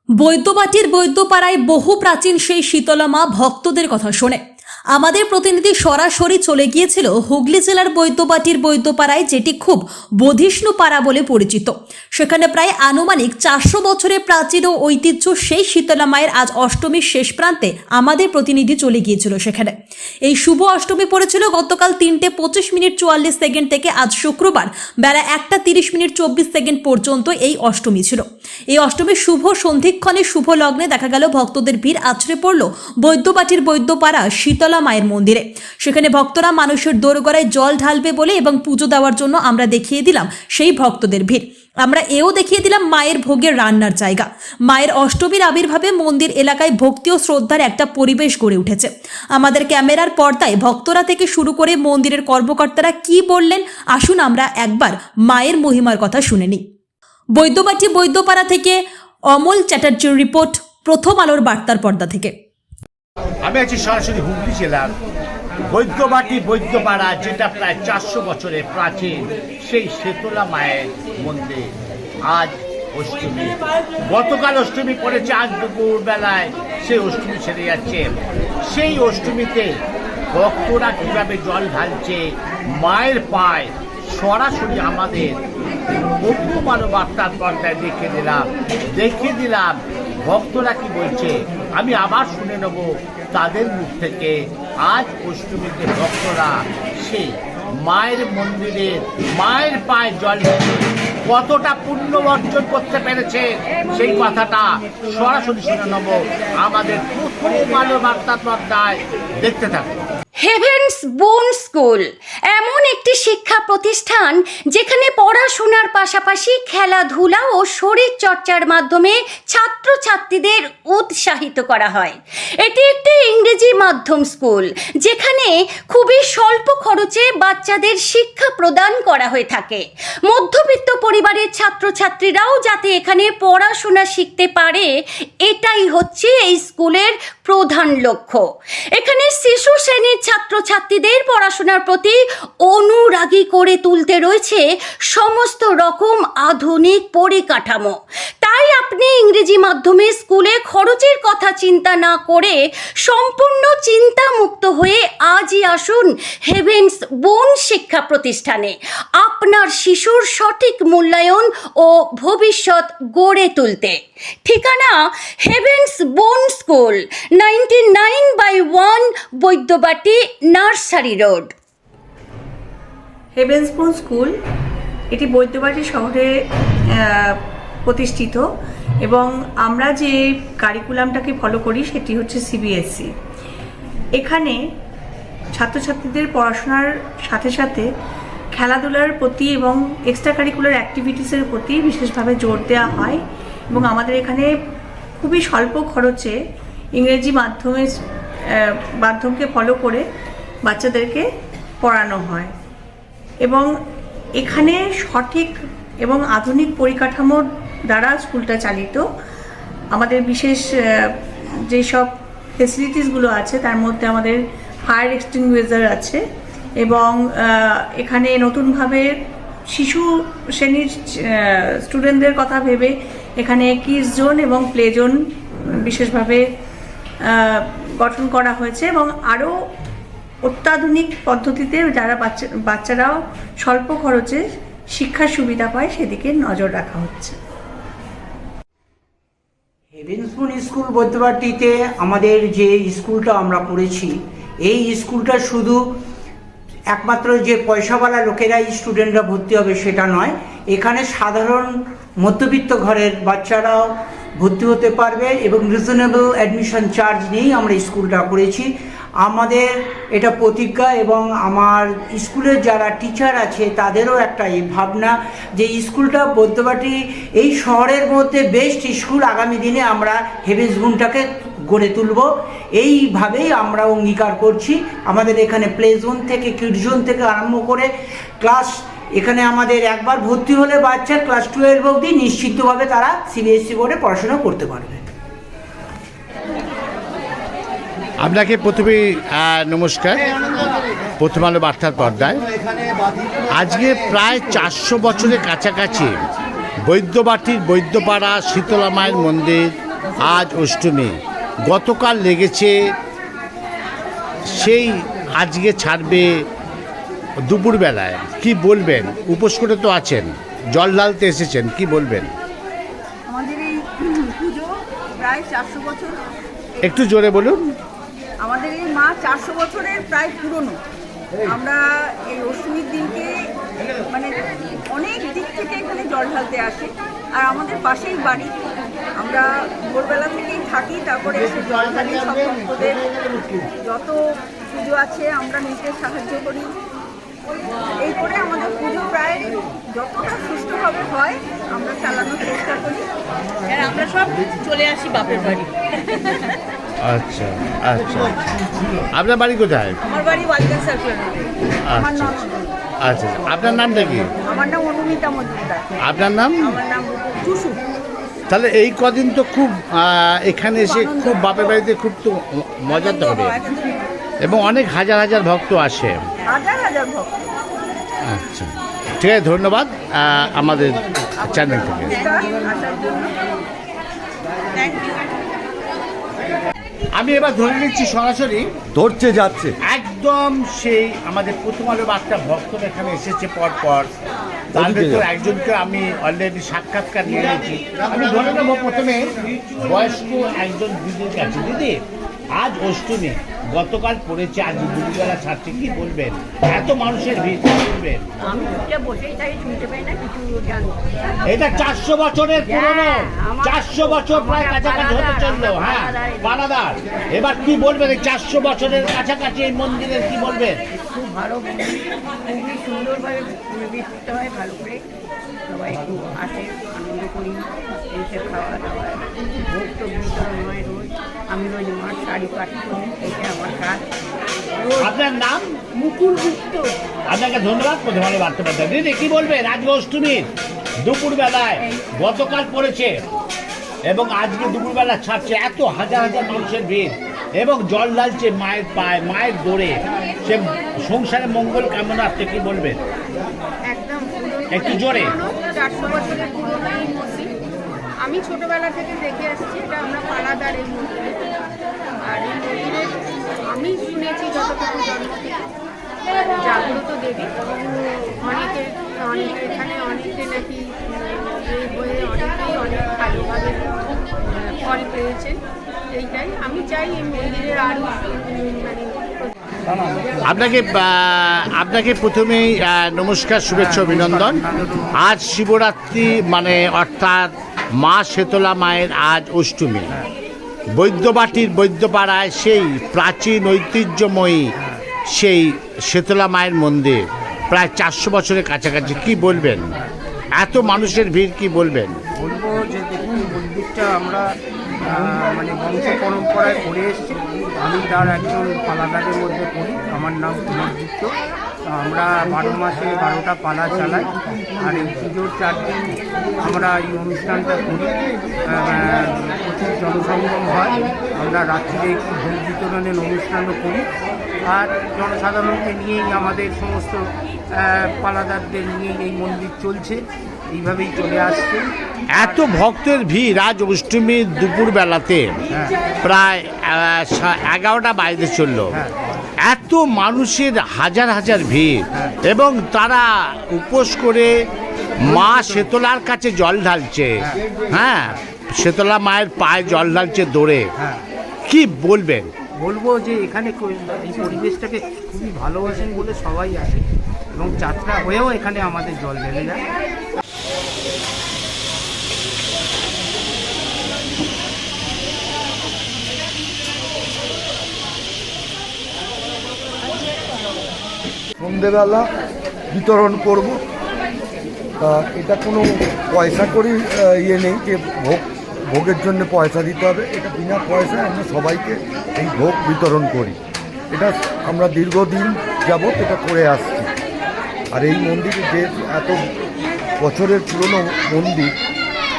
বৈদ্যবাটির বৈদ্যপাড়ায় বহু প্রাচীন সেই শীতলা মা ভক্তদের কথা শোনে। আমাদের প্রতিনিধি সরাসরি চলে গিয়েছিল হুগলি জেলার বৈদ্যবাটির বৈদ্যপাড়ায়, যেটি খুব বধিষ্ণু পাড়া বলে পরিচিত। সেখানে প্রায় আনুমানিক 400 বছরের প্রাচীন ও ঐতিহ্য সেই শীতলা মায়ের আজ অষ্টমীর শেষ প্রান্তে আমাদের প্রতিনিধি চলে গিয়েছিল সেখানে। এই শুভ অষ্টমী পড়েছিল গতকাল 3:25:44 থেকে আজ শুক্রবার বেলা 1:30:24 পর্যন্ত এই অষ্টমী ছিল। এই অষ্টমীর শুভ সন্ধিক্ষণে শুভ লগ্নে দেখা গেল ভক্তদের ভিড় আছড়ে পড়ল বৈদ্যবাটির বৈদ্যপাড়া শীতলা মায়ের মন্দিরে। সেখানে ভক্তরা মানুষের দোরগোড়ায় জল ঢালবে বলে এবং পুজো দেওয়ার জন্য আমরা দেখিয়ে দিলাম সেই ভক্তদের ভিড়। আমরা এও দেখিয়ে দিলাম মায়ের ভোগের রান্নার জায়গা। মায়ের অষ্টমীর আবির্ভাবে মন্দির এলাকায় ভক্তি ও শ্রদ্ধার একটা পরিবেশ গড়ে উঠেছে। আমাদের ক্যামেরার পর্দায় ভক্তরা থেকে শুরু করে মন্দিরের কর্মকর্তারা কি বললেন, আসুন আমরা একবার মায়ের মহিমার কথা শুনে নিই। বৈদ্যবাটি বৈদ্যপাড়া থেকে অমল চ্যাটার্জির রিপোর্ট, প্রথম আলোর বার্তার পর্দা থেকে। আমি আছি সরাসরি হুগলি জেলার বৈদ্যবাটি বৈদ্যপাড়া, যেটা প্রায় 400 বছরের প্রাচীন সেই শীতলা মায়ের মন্দির। আজ অষ্টমী, গতকাল অষ্টমী পড়েছে, আজ দুপুর বেলায় সেই অষ্টমী ছেড়ে যাচ্ছে। সেই অষ্টমীতে ভক্তরা কীভাবে জল ঢালছে মায়ের পায়, সরাসরি আমাদের প্রথম আলো বার্তার পর্দায় দেখিয়ে দিলাম ভক্তরা কি বলছে। আমি আবার শুনে নেব তাদের মুখ থেকে। আজ অষ্টমীতে ভক্তরা সেই মায়ের মন্দিরে মায়ের পায়ে জল ঢেলে কতটা পুণ্য অর্জন করতে পেরেছে সেই কথাটা সরাসরি শুনে নেব আমাদের প্রথম আলো বার্তার পর্দায়। দেখতে থাকুন। হেভেন্স বোন স্কুল এমন একটি শিক্ষা প্রতিষ্ঠান যেখানে পড়াশোনার পাশাপাশি খেলাধুলা ও শরীর চর্চার মাধ্যমে ছাত্রছাত্রীদের উৎসাহিত করা হয়। এটি একটি ইংরেজি মাধ্যম স্কুল যেখানে খুবই স্বল্প খরচে বাচ্চাদের শিক্ষা প্রদান করা হয়ে থাকে। মধ্যবিত্ত পরিবারের ছাত্রছাত্রীরাও যাতে এখানে পড়াশোনা শিখতে পারে, এটাই হচ্ছে এই স্কুলের প্রধান লক্ষ্য। এখানে শিশু শ্রেণীর ছাত্রছাত্রীদের পড়াশোনার প্রতি অনুরাগী করে তুলতে রয়েছে সমস্ত রকম আধুনিক পরিকাঠামো। তাই আপনি ইংরেজি মাধ্যমে স্কুলে খরচের কথা চিন্তা না করে সম্পূর্ণ চিন্তামুক্ত হয়ে আজই আসুন হেভেন্স বোন শিক্ষা প্রতিষ্ঠানে আপনার শিশুর সঠিক মূল্যায়ন ও ভবিষ্যৎ গড়ে তুলতে। ঠিকানা হেভেন্স বোন school, 99/1 Baidyabati nursery road. Heavens বোন স্কুল এটি বৈদ্যবাটি শহরে প্রতিষ্ঠিত এবং আমরা যে কারিকুলামটাকে ফলো করি সেটি হচ্ছে সিবিএসই। এখানে ছাত্রছাত্রীদের পড়াশোনার সাথে সাথে খেলাধুলার প্রতি এবং এক্সট্রা কারিকুলার অ্যাক্টিভিটিসের প্রতি বিশেষভাবে জোর দেওয়া হয় এবং আমাদের এখানে খুবই স্বল্প খরচে ইংরেজি মাধ্যমকে ফলো করে বাচ্চাদেরকে পড়ানো হয় এবং এখানে সঠিক এবং আধুনিক পরিকাঠামোর দ্বারা স্কুলটা চালিত। আমাদের বিশেষ যেসব ফেসিলিটিসগুলো আছে তার মধ্যে আমাদের ফায়ার এক্সটিংগুইশার আছে এবং এখানে নতুনভাবে শিশু শ্রেণীর স্টুডেন্টদের কথা ভেবে এখানে কিডস জোন এবং প্লে জোন বিশেষভাবে গঠন করা হয়েছে এবং আরও অত্যাধুনিক পদ্ধতিতে যারা বাচ্চারাও স্বল্প খরচে শিক্ষার সুবিধা পায় সেদিকে নজর রাখা হচ্ছে। হেভেন্স বোন স্কুল বৈদ্যবাটিতে আমাদের যে স্কুলটা আমরা পড়েছি, এই স্কুলটা শুধু একমাত্র যে পয়সাওয়ালা লোকেরাই স্টুডেন্টরা ভর্তি হবে সেটা নয়, এখানে সাধারণ মধ্যবিত্ত ঘরের বাচ্চারাও ভর্তি হতে পারবে এবং রিজনেবল অ্যাডমিশন চার্জ নিয়েই আমরা স্কুলটা করেছি। আমাদের এটা প্রতিজ্ঞা এবং আমার স্কুলের যারা টিচার আছে তাদেরও একটা এই ভাবনা যে স্কুলটা বৈদ্যবাটি এই শহরের মধ্যে বেস্ট স্কুল, আগামী দিনে আমরা হেভেন্স বোনটাকে গড়ে তুলব, এইভাবেই আমরা অঙ্গীকার করছি। আমাদের এখানে প্লে জোন থেকে কিড জোন থেকে আরম্ভ করে ক্লাস, এখানে আমাদের একবার ভর্তি হলে বাচ্চার ক্লাস 12 অবধি নিশ্চিতভাবে তারা সিবিএসসি বোর্ডে পড়াশোনা করতে পারবে। আপনাকে প্রথমে নমস্কার, প্রথম আলো বার্তার পর্দায়। আজকে প্রায় 400 বছরের কাছাকাছি বৈদ্যবাটির বৈদ্যপাড়া শীতলা মায়ের মন্দির আজ অষ্টমী, গতকাল লেগেছে, সেই আজকে ছাড়বে দুপুরবেলায়। কি বলবেন? উপোস করে তো আছেন, জল ঢালতে এসেছেন, কি বলবেন? আমাদের এই পুজো প্রায় 400 বছর। একটু জোরে বলুন। আমাদের এই মা 400 বছরের প্রায় পুরনো। আমরা এই অষ্টমীর দিনকে মানে অনেক দিক থেকে এখানে জল ঢালতে আসি, আর আমাদের পাশেই বাড়ি। আমরা ভোরবেলা থেকেই থাকি, তারপরে এসে জল ঢালি। সব ভক্তদের যত পুজো আছে আমরা নিতে সাহায্য করি। এই করে আমাদের পুজো প্রায় যতটা সুষ্ঠুভাবে হয় আমরা চালানোর চেষ্টা করি। আর আমরা সব চলে আসি বাপের বাড়ি। আচ্ছা আচ্ছা, আপনার বাড়ি কোথায়? আমার বাড়ি ওয়ালগান সার্কুলার। আমার আচ্ছা নাম আচ্ছা, আপনার নামটা কি? আমার নাম অনুমিতা মজুমদার। আপনার নাম? আমার নাম টুসু। তাহলে এই কদিন তো খুব এখানে এসে খুব বাপের বাড়িতে খুব তো মজা তো হবে, এবং অনেক হাজার হাজার ভক্ত আসে। হাজার হাজার ভক্ত। আচ্ছা, ঠিক আছে, ধন্যবাদ আমাদের চ্যানেল থেকে। আসার জন্য থ্যাংক ইউ। আমি এবার ধরে নিচ্ছি সরাসরি ধরছে যাচ্ছে। একদম সেই আমাদের প্রথম আলো বার্তা ভক্ত এখানে এসেছে পরপর, তার ভেতর একজনকে আমি অলরেডি সাক্ষাৎকার নিয়ে নিয়েছি। আমি ধরে নেবো প্রথমে বয়স্ক একজন দিদির কাছে। দিদি, আজ অষ্টমী, গতকাল পড়েছে, আজ দুপুরবেলা ছাড়ছে, কি বলবেন? এত মানুষের ভিড়, কি বলবেন? আমি বসেই তাই শুনতে পাই না কিছু জানি। এটা 400 বছরের পুরনো, 400 বছর প্রায় কাছাকাছি হতে চললো। হ্যাঁ, পানাদার। এবার কি বলবেন এই 400 বছরের কাছাকাছি এই মন্দিরের, কি বলবেন? খুব ভালো, খুবই সুন্দরভাবে পরিবেশ করতে হয় ভালো করে। সবাই একটু আসে, আনন্দ করি, এসে খাওয়া দাওয়া, ভোগ তো বিতরণ হয় রোজ। আমি রোজ মার শাড়ি পাঠি করি, এটা আমার কাজ। আপনার নাম? মুকুল গুপ্ত। আপনাকে ধন্যবাদ প্রথম আলো বার্তা পাঠাতে। দিদি, কি বলবেন? আজকে অষ্টমীর দুপুরবেলায়, গতকাল পড়েছে এবং আজকে দুপুরবেলা ছাড়ছে, এত হাজার হাজার মানুষের ভিড় এবং জল ঢালছে মায়ের পায়ে, মায়ের দৌড়ে, সে সংসারে মঙ্গল কামনার্থে, কি বলবেন? একদম একটু জোরে। 400 বছরের পুরোনো এই মন্দির। আমি ছোটবেলা থেকে দেখে আসছি, এটা আমরা পালাদার এই মন্দিরে। আর এই মন্দিরে আমি শুনেছি যতটুকু জন্ম থেকে জাগ্রত দেবী। অনেকে এখানে অনেকে নাকি এই হয়ে অনেকেই অনেক ভালোভাবে ফল পেয়েছেন। এইটাই আমি চাই এই মন্দিরের আরও আপনাকে প্রথমেই নমস্কার, শুভেচ্ছা, অভিনন্দন। আজ শিবরাত্রি, মানে অর্থাৎ মা শীতলা মায়ের আজ অষ্টমী। বৈদ্যবাটির বৈদ্যপাড়ায় সেই প্রাচীন ঐতিহ্যময়ী সেই শীতলা মায়ের মন্দির, প্রায় 400 বছরের কাছাকাছি, কি বলবেন? এত মানুষের ভিড়, কি বলবেন? বলবো যে দেখুন, মন্দিরটা আমরা মানে বংশ পরম্পরায় করে এসেছি। আমি তার একজন পালাদারের মধ্যে পড়ি। আমার নাম কুমার গুপ্ত। আমরা 12 মাসে 12টা পালা চালাই। আর এই পুজোর 4 দিন আমরা এই অনুষ্ঠানটা করি। প্রচুর জনসমাগম হয়। আমরা রাত্রিরে একটু ভোগ বিতরণের অনুষ্ঠানও করি। আর জনসাধারণকে নিয়েই আমাদের সমস্ত পালাদারদের নিয়েই এই মন্দির চলছে, এইভাবেই চলে আসছে। এত ভক্তের ভিড় আজ অষ্টমীর দুপুরবেলাতে, প্রায় 11টা বাজতে চললো। এত মানুষের হাজার হাজার ভিড়, এবং তারা উপোস করে মা শীতলার কাছে জল ঢালছে। হ্যাঁ, শীতলা মায়ের পায়ে জল ঢালছে দৌড়ে, কি বলবেন? বলবো যে এখানে এই পরিবেশটাকে খুবই ভালোবাসেন বলে সবাই আসে, এবং যাত্রা হয়েও এখানে আমাদের জল ঢেলে যায়। সন্ধেবেলা বিতরণ করব। তা এটা কোনো পয়সা করি ইয়ে নেই যে ভোগের জন্য পয়সা দিতে হবে। এটা বিনা পয়সায় আমরা সবাইকে এই ভোগ বিতরণ করি। এটা আমরা দীর্ঘদিন যাবৎ এটা করে আসছি। আর এই মন্দিরে যে এত বছরের পুরনো মন্দির,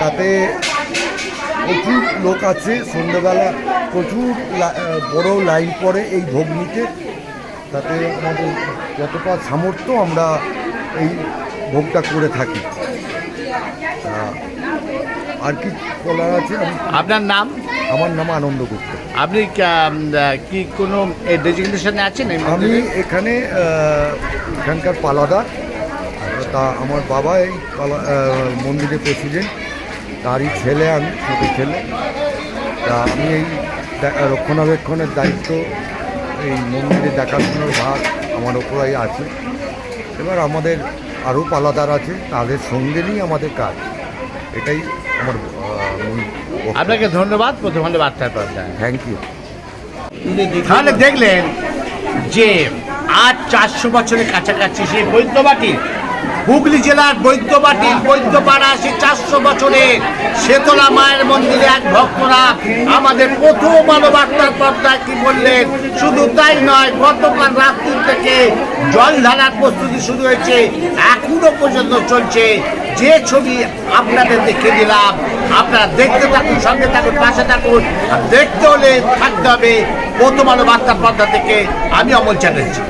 তাতে প্রচুর লোক আছে। সন্ধ্যেবেলা প্রচুর বড় লাইন পড়ে এই ভোগ নিতে। তাতে আমাদের যতটা সামর্থ্য আমরা এই ভোগটা করে থাকি। আর কি বলার আছে আপনার নাম? আমার নাম আনন্দ গুপ্ত। আপনি কি কোনো ডেজিগনেশনে আছেন? আমি এখানে এখানকার পালাদার। তা আমার বাবা এই মন্দিরের প্রেসিডেন্ট, তারই ছেলে, আমি ছোটো ছেলে। তা আমি এই রক্ষণাবেক্ষণের দায়িত্ব, এই মন্দিরে দেখাশোনার ভাগ আমার ওপরেই আছে। এবার আমাদের আরও পালাদার আছে, তাদের সঙ্গে নিয়ে আমাদের কাজ। এটাই আমার মূল বক্তব্য। আপনাকে ধন্যবাদ প্রথমে বার্তার পর। Thank you. তাহলে দেখলেন যে আজ 400 বছরের কাছাকাছি সেই বৈদ্যবাটি, হুগলি জেলার বৈদ্যবাটির বৈদ্যপাড়া, সেই 400 বছরের শেতলা মায়ের মন্দিরে এক ভক্তরা আমাদের প্রথম আলো বার্তার পর্দায় কি বললেন। শুধু তাই নয়, গতকাল রাত্রি থেকে জল ঢালার প্রস্তুতি শুরু হয়েছে, এখনো পর্যন্ত চলছে। যে ছবি আপনাদের দেখে দিলাম, আপনারা দেখতে থাকুন, সঙ্গে থাকুন, পাশে থাকুন। আর দেখতে হলে থাকতে হবে প্রথম আলো বার্তার পর্দা থেকে। আমি অমল চ্যাটার্জি।